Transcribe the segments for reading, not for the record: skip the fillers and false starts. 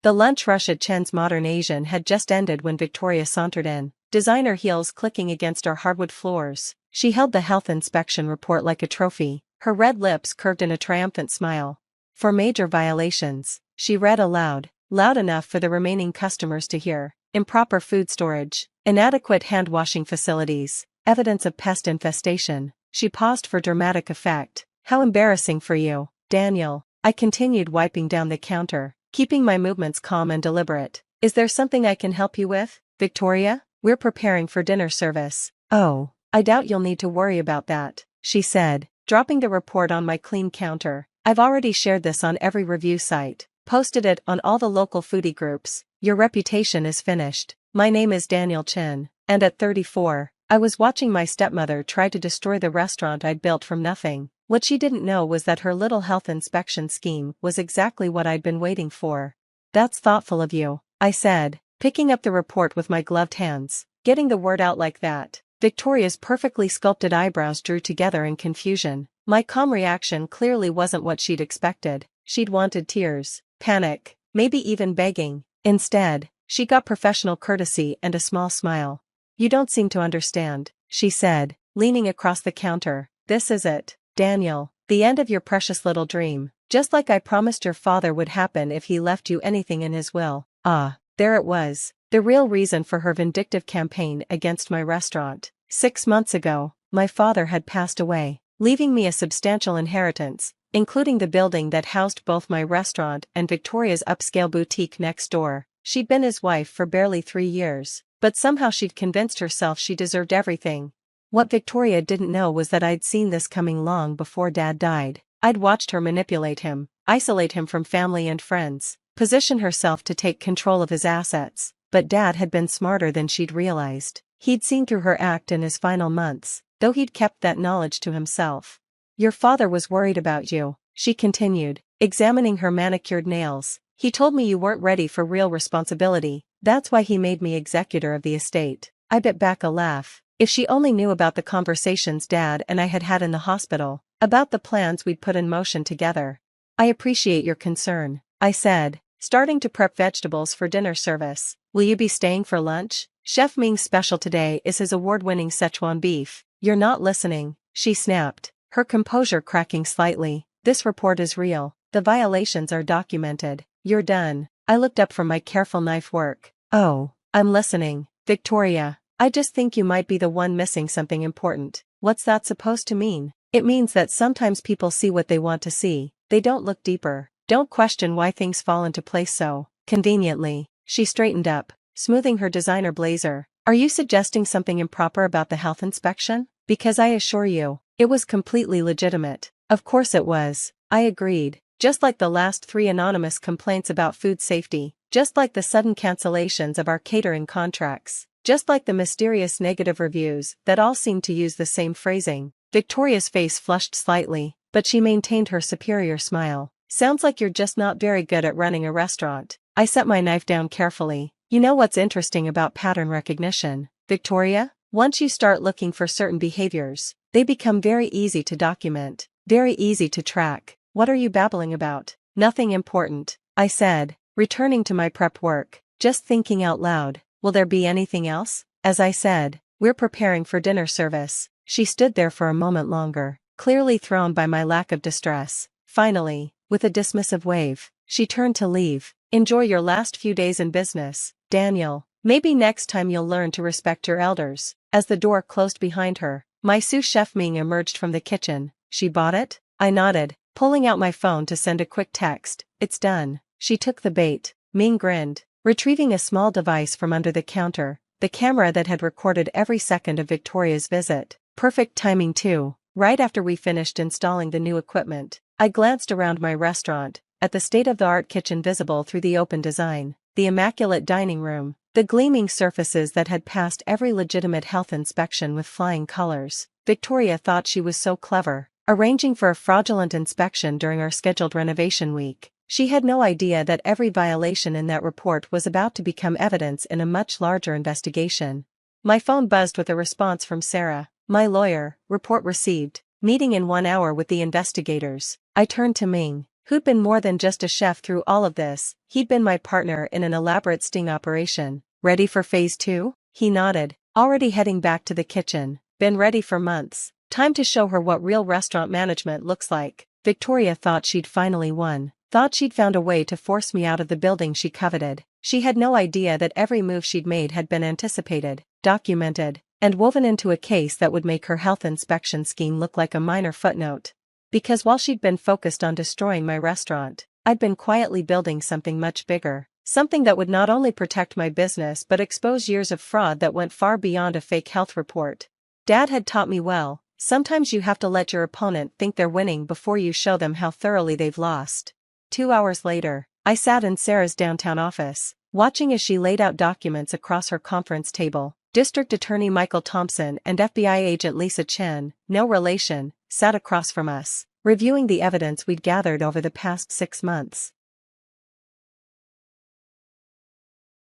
The lunch rush at Chen's Modern Asian had just ended when Victoria sauntered in, designer heels clicking against our hardwood floors. She held the health inspection report like a trophy, her red lips curved in a triumphant smile. For major violations, she read aloud, loud enough for the remaining customers to hear: improper food storage, inadequate hand-washing facilities, evidence of pest infestation. She paused for dramatic effect. How embarrassing for you, Daniel. I continued, wiping down the counter, keeping my movements calm and deliberate. Is there something I can help you with, Victoria? We're preparing for dinner service. Oh, I doubt you'll need to worry about that, she said, dropping the report on my clean counter. I've already shared this on every review site, posted it on all the local foodie groups. Your reputation is finished. My name is Daniel Chen, and at 34, I was watching my stepmother try to destroy the restaurant I'd built from nothing. What she didn't know was that her little health inspection scheme was exactly what I'd been waiting for. That's thoughtful of you, I said, picking up the report with my gloved hands. Getting the word out like that. Victoria's perfectly sculpted eyebrows drew together in confusion. My calm reaction clearly wasn't what she'd expected. She'd wanted tears, panic, maybe even begging. Instead, she got professional courtesy and a small smile. You don't seem to understand, she said, leaning across the counter. This is it, Daniel, the end of your precious little dream, just like I promised your father would happen if he left you anything in his will. Ah, there it was, the real reason for her vindictive campaign against my restaurant. 6 months ago, my father had passed away, leaving me a substantial inheritance, including the building that housed both my restaurant and Victoria's upscale boutique next door. She'd been his wife for barely 3 years, but somehow she'd convinced herself she deserved everything. What Victoria didn't know was that I'd seen this coming long before Dad died. I'd watched her manipulate him, isolate him from family and friends, position herself to take control of his assets, but Dad had been smarter than she'd realized. He'd seen through her act in his final months, though he'd kept that knowledge to himself. Your father was worried about you, she continued, examining her manicured nails. He told me you weren't ready for real responsibility. That's why he made me executor of the estate. I bit back a laugh. If she only knew about the conversations Dad and I had had in the hospital, about the plans we'd put in motion together. I appreciate your concern, I said, starting to prep vegetables for dinner service. Will you be staying for lunch? Chef Ming's special today is his award-winning Szechuan beef. You're not listening, she snapped, her composure cracking slightly. This report is real. The violations are documented. You're done. I looked up from my careful knife work. Oh, I'm listening, Victoria. I just think you might be the one missing something important. What's that supposed to mean? It means that sometimes people see what they want to see. They don't look deeper. Don't question why things fall into place so conveniently. She straightened up, smoothing her designer blazer. Are you suggesting something improper about the health inspection? Because I assure you, it was completely legitimate. Of course it was, I agreed. Just like the last 3 anonymous complaints about food safety, just like the sudden cancellations of our catering contracts, just like the mysterious negative reviews that all seemed to use the same phrasing. Victoria's face flushed slightly, but she maintained her superior smile. Sounds like you're just not very good at running a restaurant. I set my knife down carefully. You know what's interesting about pattern recognition, Victoria? Once you start looking for certain behaviors, they become very easy to document, very easy to track. What are you babbling about? Nothing important, I said, returning to my prep work, just thinking out loud. Will there be anything else? As I said, we're preparing for dinner service. She stood there for a moment longer, clearly thrown by my lack of distress. Finally, with a dismissive wave, she turned to leave. Enjoy your last few days in business, Daniel. Maybe next time you'll learn to respect your elders. As the door closed behind her, my sous chef Ming emerged from the kitchen. She bought it? I nodded, pulling out my phone to send a quick text. It's done. She took the bait. Ming grinned, retrieving a small device from under the counter, the camera that had recorded every second of Victoria's visit. Perfect timing too, right after we finished installing the new equipment. I glanced around my restaurant, at the state-of-the-art kitchen visible through the open design, the immaculate dining room, the gleaming surfaces that had passed every legitimate health inspection with flying colors. Victoria thought she was so clever, arranging for a fraudulent inspection during our scheduled renovation week. She had no idea that every violation in that report was about to become evidence in a much larger investigation. My phone buzzed with a response from Sarah, my lawyer. Report received. Meeting in 1 hour with the investigators. I turned to Ming. Who'd been more than just a chef through all of this? He'd been my partner in an elaborate sting operation. Ready for phase 2? He nodded. Already heading back to the kitchen. Been ready for months. Time to show her what real restaurant management looks like. Victoria thought she'd finally won. Thought she'd found a way to force me out of the building she coveted. She had no idea that every move she'd made had been anticipated, documented, and woven into a case that would make her health inspection scheme look like a minor footnote. Because while she'd been focused on destroying my restaurant, I'd been quietly building something much bigger. Something that would not only protect my business but expose years of fraud that went far beyond a fake health report. Dad had taught me well, sometimes you have to let your opponent think they're winning before you show them how thoroughly they've lost. 2 hours later, I sat in Sarah's downtown office, watching as she laid out documents across her conference table. District Attorney Michael Thompson and FBI Agent Lisa Chen, no relation, sat across from us, reviewing the evidence we'd gathered over the past 6 months.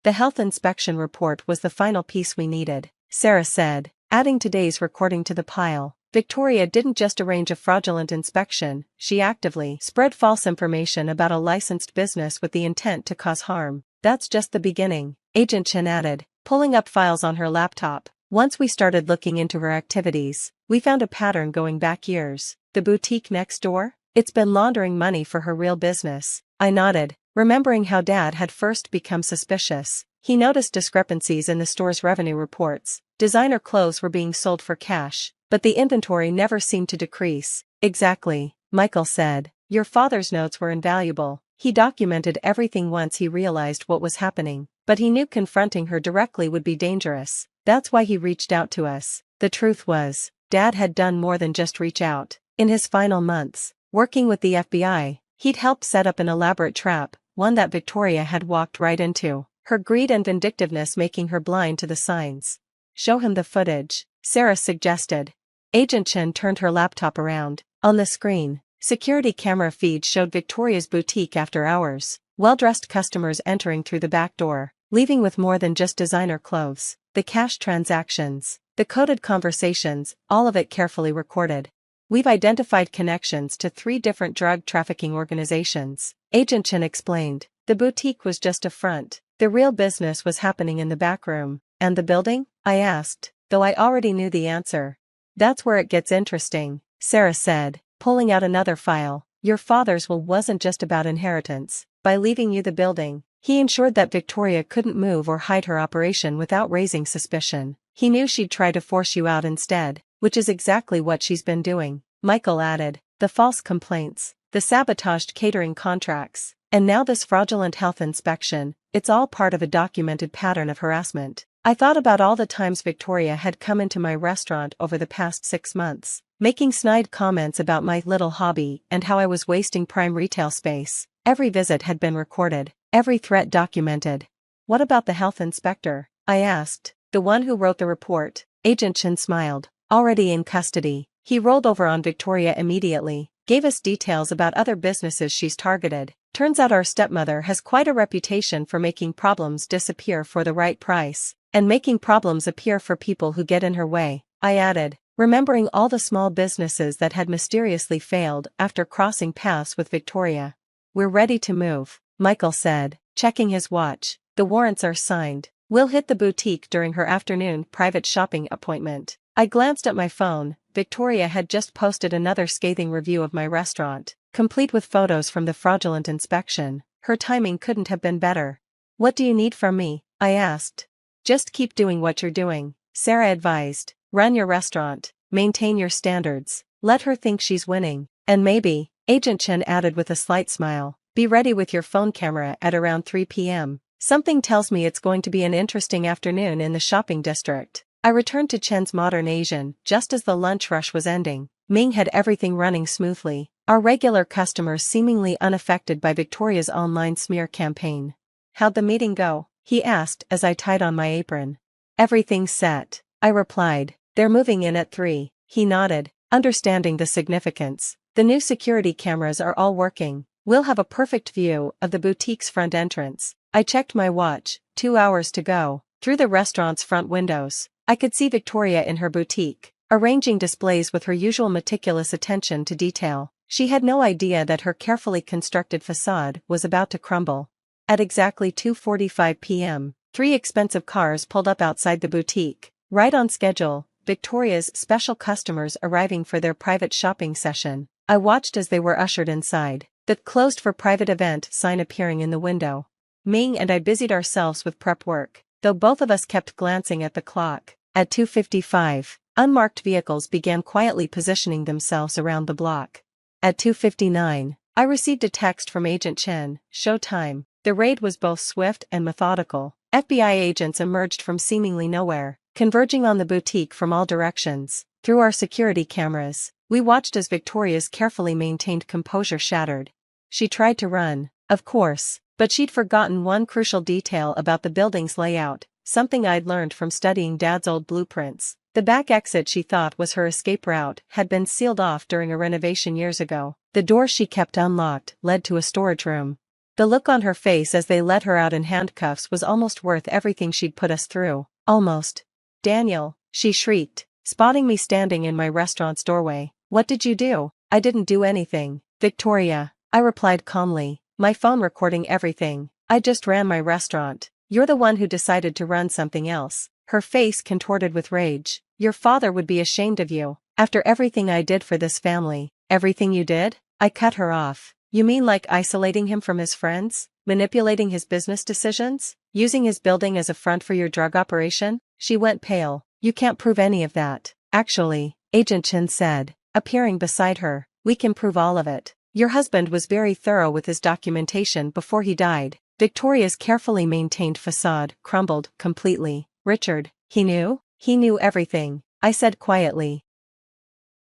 The health inspection report was the final piece we needed, Sarah said, adding today's recording to the pile. Victoria didn't just arrange a fraudulent inspection, she actively spread false information about a licensed business with the intent to cause harm. That's just the beginning, Agent Chen added, pulling up files on her laptop. Once we started looking into her activities, we found a pattern going back years. The boutique next door? It's been laundering money for her real business. I nodded, remembering how Dad had first become suspicious. He noticed discrepancies in the store's revenue reports. Designer clothes were being sold for cash, but the inventory never seemed to decrease. Exactly, Michael said. Your father's notes were invaluable. He documented everything once he realized what was happening, but he knew confronting her directly would be dangerous. That's why he reached out to us. The truth was, Dad had done more than just reach out. In his final months, working with the FBI, he'd helped set up an elaborate trap, one that Victoria had walked right into, her greed and vindictiveness making her blind to the signs. Show him the footage, Sarah suggested. Agent Chen turned her laptop around. On the screen, security camera feeds showed Victoria's boutique after hours, well-dressed customers entering through the back door, leaving with more than just designer clothes. The cash transactions, the coded conversations, all of it carefully recorded. We've identified connections to 3 different drug trafficking organizations, Agent Chen explained. The boutique was just a front. The real business was happening in the back room. And the building? I asked, though I already knew the answer. That's where it gets interesting, Sarah said, pulling out another file. Your father's will wasn't just about inheritance. By leaving you the building, he ensured that Victoria couldn't move or hide her operation without raising suspicion. He knew she'd try to force you out instead, which is exactly what she's been doing, Michael added. The false complaints, the sabotaged catering contracts, and now this fraudulent health inspection, it's all part of a documented pattern of harassment. I thought about all the times Victoria had come into my restaurant over the past 6 months, making snide comments about my little hobby and how I was wasting prime retail space. Every visit had been recorded, every threat documented. What about the health inspector? I asked. The one who wrote the report. Agent Chen smiled. Already in custody. He rolled over on Victoria immediately, gave us details about other businesses she's targeted. Turns out our stepmother has quite a reputation for making problems disappear for the right price, and making problems appear for people who get in her way, I added, remembering all the small businesses that had mysteriously failed after crossing paths with Victoria. We're ready to move, Michael said, checking his watch. The warrants are signed. We'll hit the boutique during her afternoon private shopping appointment. I glanced at my phone. Victoria had just posted another scathing review of my restaurant, complete with photos from the fraudulent inspection. Her timing couldn't have been better. What do you need from me? I asked. Just keep doing what you're doing, Sarah advised. Run your restaurant, maintain your standards, let her think she's winning, and maybe, Agent Chen added with a slight smile, be ready with your phone camera at around 3 p.m. Something tells me it's going to be an interesting afternoon in the shopping district. I returned to Chen's Modern Asian just as the lunch rush was ending. Ming had everything running smoothly, our regular customers seemingly unaffected by Victoria's online smear campaign. How'd the meeting go? He asked as I tied on my apron. Everything's set, I replied. They're moving in at 3. He nodded, understanding the significance. The new security cameras are all working. We'll have a perfect view of the boutique's front entrance. I checked my watch, 2 hours to go. Through the restaurant's front windows, I could see Victoria in her boutique, arranging displays with her usual meticulous attention to detail. She had no idea that her carefully constructed facade was about to crumble. At exactly 2:45 p.m., 3 expensive cars pulled up outside the boutique, right on schedule, Victoria's special customers arriving for their private shopping session. I watched as they were ushered inside, the "closed for private event" sign appearing in the window. Ming and I busied ourselves with prep work, though both of us kept glancing at the clock. At 2:55, unmarked vehicles began quietly positioning themselves around the block. At 2:59, I received a text from Agent Chen, "Showtime." The raid was both swift and methodical. FBI agents emerged from seemingly nowhere, converging on the boutique from all directions. Through our security cameras, we watched as Victoria's carefully maintained composure shattered. She tried to run, of course, but she'd forgotten one crucial detail about the building's layout, something I'd learned from studying Dad's old blueprints. The back exit she thought was her escape route had been sealed off during a renovation years ago. The door she kept unlocked led to a storage room. The look on her face as they let her out in handcuffs was almost worth everything she'd put us through. Almost. "Daniel," she shrieked, spotting me standing in my restaurant's doorway. "What did you do?" "I didn't do anything, Victoria," I replied calmly, my phone recording everything. "I just ran my restaurant. You're the one who decided to run something else." Her face contorted with rage. "Your father would be ashamed of you. After everything I did for this family." "Everything you did?" I cut her off. "You mean like isolating him from his friends? Manipulating his business decisions? Using his building as a front for your drug operation?" She went pale. "You can't prove any of that." "Actually," Agent Chen said, appearing beside her, "we can prove all of it. Your husband was very thorough with his documentation before he died." Victoria's carefully maintained facade crumbled completely. "Richard, he knew?" "He knew everything," I said quietly.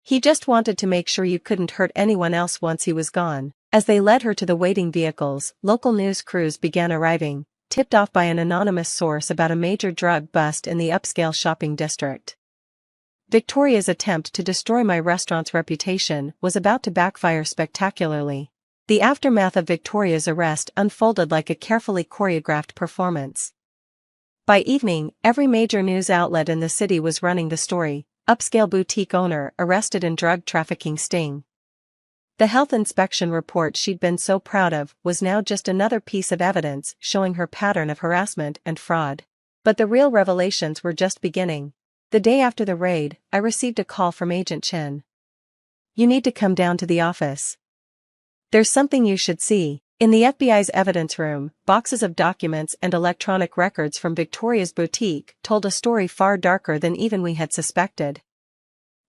"He just wanted to make sure you couldn't hurt anyone else once he was gone." As they led her to the waiting vehicles, local news crews began arriving, tipped off by an anonymous source about a major drug bust in the upscale shopping district. Victoria's attempt to destroy my restaurant's reputation was about to backfire spectacularly. The aftermath of Victoria's arrest unfolded like a carefully choreographed performance. By evening, every major news outlet in the city was running the story: upscale boutique owner arrested in drug trafficking sting. The health inspection report she'd been so proud of was now just another piece of evidence showing her pattern of harassment and fraud. But the real revelations were just beginning. The day after the raid, I received a call from Agent Chen. "You need to come down to the office. There's something you should see." In the FBI's evidence room, boxes of documents and electronic records from Victoria's boutique told a story far darker than even we had suspected.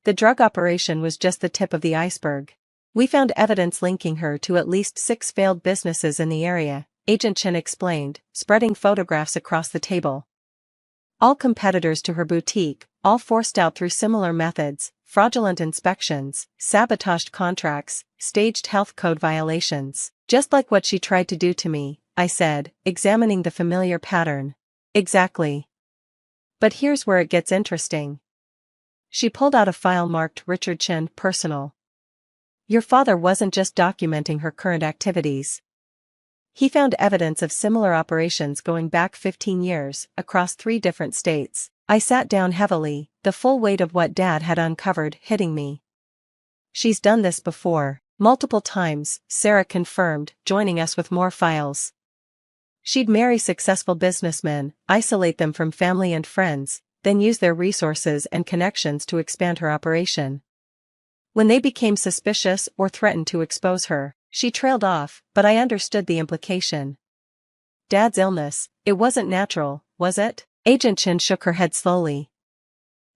The drug operation was just the tip of the iceberg. We found evidence linking her to at least 6 failed businesses in the area, Agent Chen explained, spreading photographs across the table. All competitors to her boutique, all forced out through similar methods: fraudulent inspections, sabotaged contracts, staged health code violations. "Just like what she tried to do to me," I said, examining the familiar pattern. "Exactly. But here's where it gets interesting." She pulled out a file marked Richard Chen, personal. "Your father wasn't just documenting her current activities. He found evidence of similar operations going back 15 years, across 3 different states." I sat down heavily, the full weight of what Dad had uncovered hitting me. "She's done this before. Multiple times," Sarah confirmed, joining us with more files. "She'd marry successful businessmen, isolate them from family and friends, then use their resources and connections to expand her operation. When they became suspicious or threatened to expose her, she trailed off," but I understood the implication. "Dad's illness, it wasn't natural, was it?" Agent Chen shook her head slowly.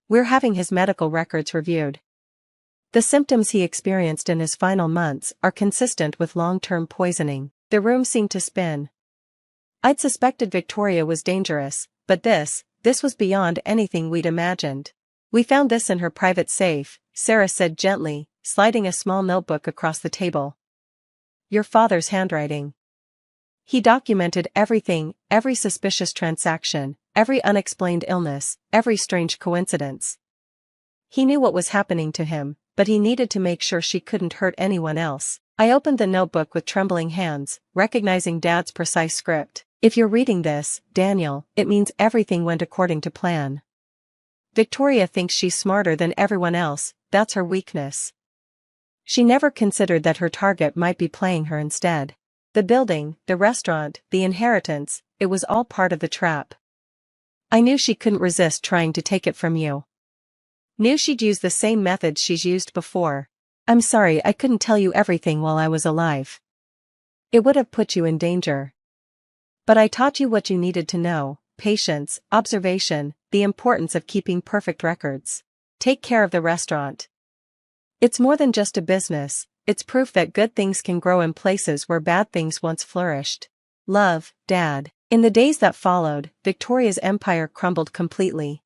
"We're having his medical records reviewed. The symptoms he experienced in his final months are consistent with long-term poisoning." The room seemed to spin. I'd suspected Victoria was dangerous, but this was beyond anything we'd imagined. "We found this in her private safe," Sarah said gently, sliding a small notebook across the table. "Your father's handwriting. He documented everything, every suspicious transaction, every unexplained illness, every strange coincidence. He knew what was happening to him, but he needed to make sure she couldn't hurt anyone else." I opened the notebook with trembling hands, recognizing Dad's precise script. "If you're reading this, Daniel, it means everything went according to plan. Victoria thinks she's smarter than everyone else, that's her weakness. She never considered that her target might be playing her instead. The building, the restaurant, the inheritance, it was all part of the trap. I knew she couldn't resist trying to take it from you. Knew she'd use the same methods she's used before. I'm sorry I couldn't tell you everything while I was alive. It would have put you in danger. But I taught you what you needed to know: patience, observation, the importance of keeping perfect records. Take care of the restaurant. It's more than just a business, it's proof that good things can grow in places where bad things once flourished. Love, Dad. In the days that followed, Victoria's empire crumbled completely.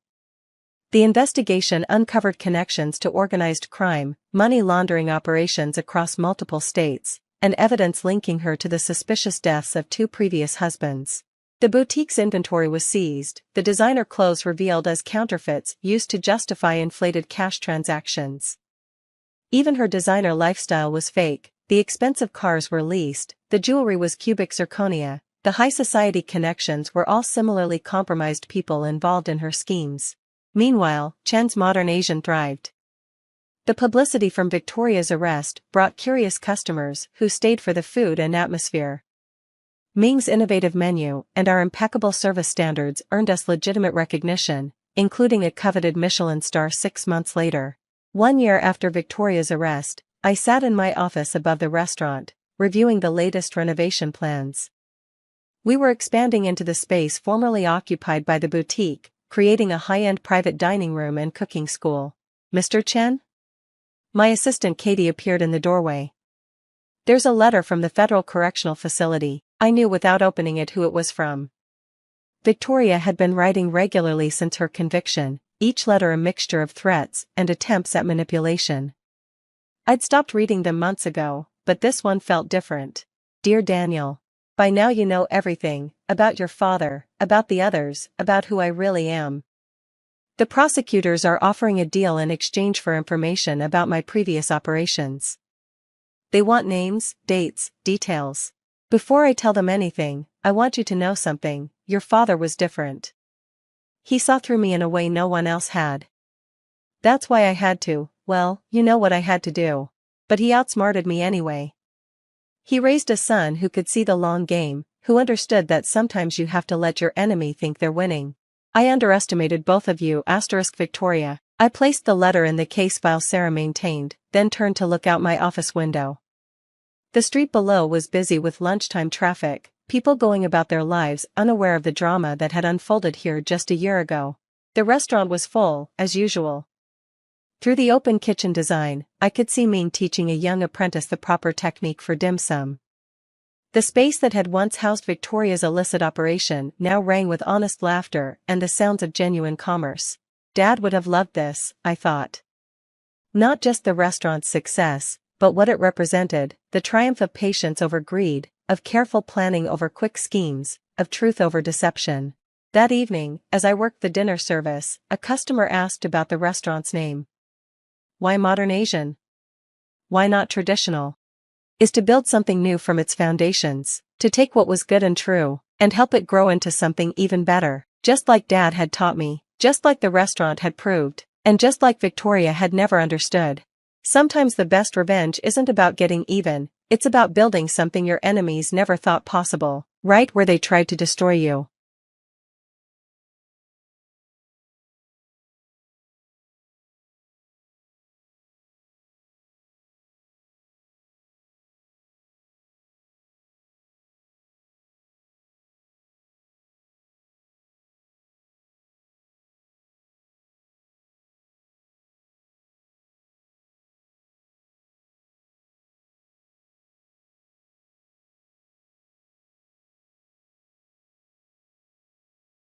The investigation uncovered connections to organized crime, money laundering operations across multiple states, and evidence linking her to the suspicious deaths of 2 previous husbands. The boutique's inventory was seized, the designer clothes revealed as counterfeits used to justify inflated cash transactions. Even her designer lifestyle was fake, the expensive cars were leased, the jewelry was cubic zirconia, the high society connections were all similarly compromised people involved in her schemes. Meanwhile, Chen's modern Asian thrived. The publicity from Victoria's arrest brought curious customers who stayed for the food and atmosphere. Ming's innovative menu and our impeccable service standards earned us legitimate recognition, including a coveted Michelin star 6 months later. 1 year after Victoria's arrest, I sat in my office above the restaurant, reviewing the latest renovation plans. We were expanding into the space formerly occupied by the boutique, creating a high-end private dining room and cooking school. Mr. Chen? My assistant Katie appeared in the doorway. There's a letter from the Federal Correctional Facility. I knew without opening it who it was from. Victoria had been writing regularly since her conviction, each letter a mixture of threats and attempts at manipulation. I'd stopped reading them months ago, but this one felt different. Dear Daniel. By now you know everything, about your father, about the others, about who I really am. The prosecutors are offering a deal in exchange for information about my previous operations. They want names, dates, details. Before I tell them anything, I want you to know something: your father was different. He saw through me in a way no one else had. That's why I had to, well, you know what I had to do. But he outsmarted me anyway. He raised a son who could see the long game, who understood that sometimes you have to let your enemy think they're winning. I underestimated both of you. Victoria. I placed the letter in the case file Sarah maintained, then turned to look out my office window. The street below was busy with lunchtime traffic, people going about their lives unaware of the drama that had unfolded here just a year ago. The restaurant was full, as usual. Through the open kitchen design, I could see Ming teaching a young apprentice the proper technique for dim sum. The space that had once housed Victoria's illicit operation now rang with honest laughter and the sounds of genuine commerce. Dad would have loved this, I thought. Not just the restaurant's success, but what it represented: the triumph of patience over greed, of careful planning over quick schemes, of truth over deception. That evening, as I worked the dinner service, a customer asked about the restaurant's name. Why modern Asian? Why not traditional? Is to build something new from its foundations, to take what was good and true, and help it grow into something even better, just like Dad had taught me, just like the restaurant had proved, and just like Victoria had never understood. Sometimes the best revenge isn't about getting even, it's about building something your enemies never thought possible, right where they tried to destroy you.